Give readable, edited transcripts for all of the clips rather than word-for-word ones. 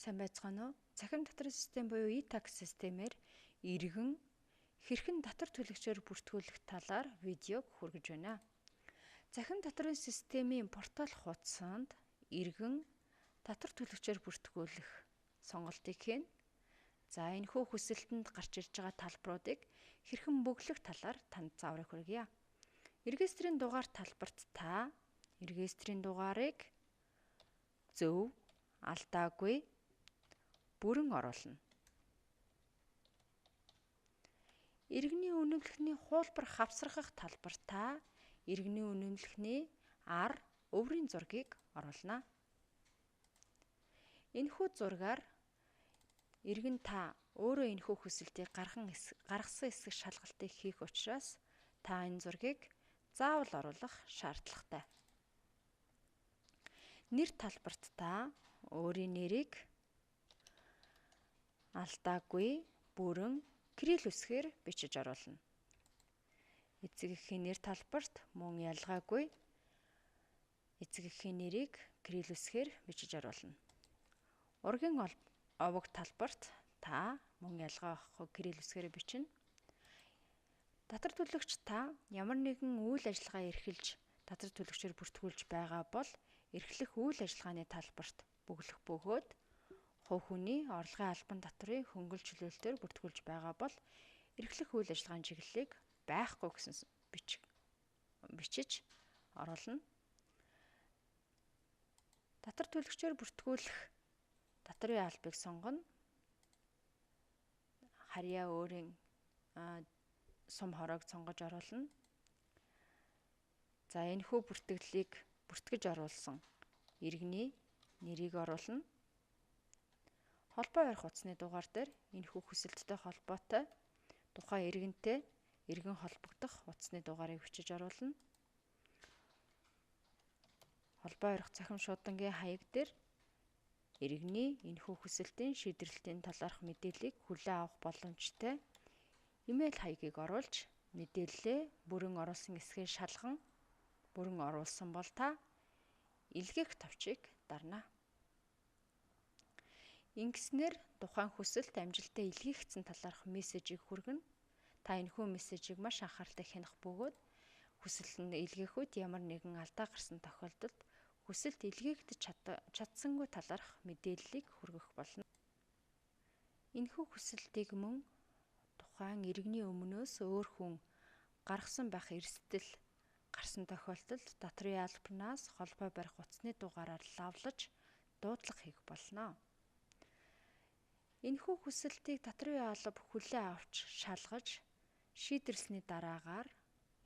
Сайн байцгаана уу? Цахим дотрын систем буюу e-tax системээр иргэн хэрхэн татвар төлөгчөөр бүртгүүлэх талаар видеог хүргэж байна. Цахим дотрын системийн портал хуудсанд иргэн татвар төлөгчөөр бүртгүүлэх сонголтыг хийн. За энэхүү хүсэлтэнд гарч ирж байгаа талбаруудыг хэрхэн бөглөх талаар танд зааврыг хүргье. Регистрийн дугаар талбарт та регистрийн дугаарыг зөв, алдаагүй бүрэн оруулна. Иргэний үнэмлэхний хуулбар хавсрахах талбарт та иргэний үнэмлэхний ар, өврийн зургийг оруулна. Энэхүү зургаар иргэн та өөрөө энэхүү хүсэлтийг гаргасан эсэх шалгалтыг хийх учраас та энэ зургийг заавал оруулах шаардлагатай. Нэр талбарт та өөрийн нэрийг алдаагүй, бүрэн, кирилл үсгээр бичиж оруулна. Эцэг эхийн нэр талбарт мөн ялгаагүй эцэг эхийн нэрийг кирилл үсгээр бичиж оруулна. Ургийн овог талбарт та мөн ялгаа авахгүй кирилл үсгээр бичнэ. Татвар төлөгч та ямар нэгэн үйл ажиллагаа эрхэлж татвар төлөгчөөр бүртгүүлж байгаа бол эрхлэх үйл ажиллагааны талбарт бөглөх бөгөөд хувь хүний орлогын албан татврын хөнгөл чөлөөлтөөр бүртгүүлж байгаа бол эрхлэх үйл ажиллагааны чиглэлийг байхгүй гэсэн бичиж оруулна. Татвар төлөгчөөр бүртгүүлэх татврын албыг сонгоно. Харьяа өөрийн сум хороог сонгож оруулна. За энэхүү бүртгэлийг бүртгэж оруулсан иргэний нэрийг оруулна. Холбоо барих утасны дугаар дээр энэхүү хүсэлттэй холбоотой тухайн иргэнтэй иргэн холбогдох утасны дугаарыг бичиж оруулна. Холбоо барих цахим шуудангийн хаяг дээр иргэний энэхүү хүсэлтийн шийдвэрлэлтийн талаарх мэдээллийг хүлээн авах боломжтой имэйл хаягийг оруулж мэдээллээ бүрэн оруулсан эсэхийг шалган бүрэн оруулсан бол та илгээх товчийг дарна. Ингэснээр тухайн хүсэлт амжилттай илгээгдсэн талаарх мессежийг хүргэнэ. Та энэхүү мессежийг маш анхааралтай хянах бөгөөд хүсэлт нь илгээх үед ямар нэгэн алдаа гарсан тохиолдолд хүсэлт илгээгдэж чадсангүй талаарх мэдээллийг хүргэх болно. Энэхүү хүсэлтийг мөн тухайн иргэний өмнөөс өөр хүн гаргасан байх эрсдэл гарсан тохиолдолд татврын албанаас холбоо барих утасны дугаараар лавлаж дуудлага хийх болно. Энэхүү хүсэлтийг татврын алба хүлээн авч шалгаж шийдвэрлсэний дараагаар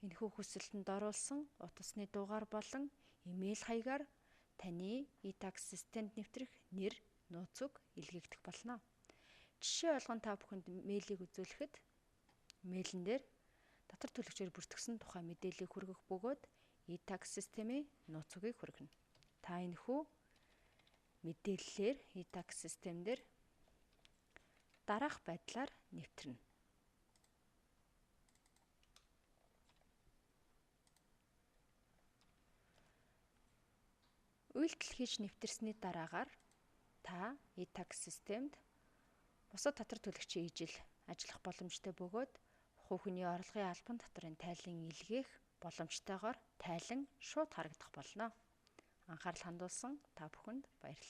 энэхүү хүсэлтэнд оруулсан утасны дугаар болон имэйл хаягаар таны e-tax системд нэвтрэх нэр, нууц үг илгээгдэх болно. Жишээ болгон та бүхэнд мэйлийг үзүүлэхэд мэйлэн дээр татвар төлөгчөөр бүртгэсэн тухай мэдээллийг хүргэх бөгөөд e-tax системийн нууц үгийг хүргэнэ. Та энэхүү мэдээллээр e-tax систем дээр дараах байдлаар нэвтрэнэ. Үйлдэл хийж нэвтэрсэний дараагаар та e-tax системд бусад татвар төлөгчийн ижил ажиллах боломжтой бөгөөд хувь хүний орлогын албан татврын тайлан илгээх боломжтойгоор тайлан шууд харагдах болно. Анхаарал хандуулсан та бүхэнд баярлалаа.